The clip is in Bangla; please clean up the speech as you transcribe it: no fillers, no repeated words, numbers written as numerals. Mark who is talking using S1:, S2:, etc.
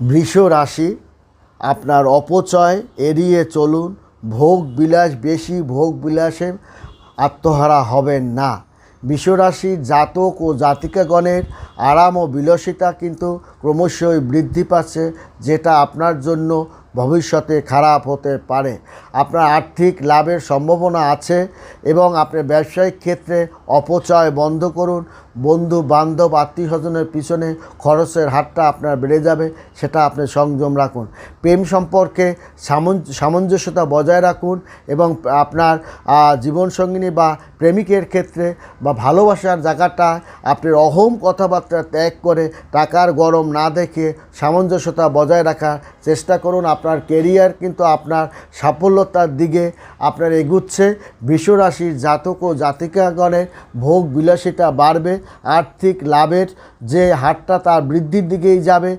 S1: বৃষ রাশি, আপনার অপচয় এড়িয়ে চলুন। ভোগ বিলাস, বেশি ভোগ বিলাসে আত্মহারা হবেন না। বৃষরাশির জাতক ও জাতিকাগণের আরাম ও বিলাসিতা কিন্তু ক্রমশই বৃদ্ধি পাচ্ছে, যেটা আপনার জন্য ভবিষ্যতে খারাপ হতে পারে। আপনার আর্থিক লাভের সম্ভাবনা আছে এবং আপনার ব্যবসায়িক ক্ষেত্রে অপচয় বন্ধ করুন। বন্ধু বান্ধব আত্মীয় স্বজনের পিছনে খরচের হারটা আপনার বেড়ে যাবে, সেটা আপনি সংযম রাখুন। প্রেম সম্পর্কে সামঞ্জস্যতা বজায় রাখুন এবং আপনার জীবনসঙ্গিনী বা প্রেমিকের ক্ষেত্রে বা ভালোবাসার জায়গাটা আপনি অহং কথাবার্তা ত্যাগ করে টাকার গরম না দেখে সামঞ্জস্যতা বজায় রাখার চেষ্টা করুন। আপনার কেরিয়ার কিন্তু আপনার সাফল্যতার দিকে আপনার এগুচ্ছে। বৃষরাশির জাতক ও জাতিকাগণের ভোগ বিলাসিতা বাড়বে, আর্থিক লাভের যে হারটা তার বৃদ্ধির দিকেই যাবে।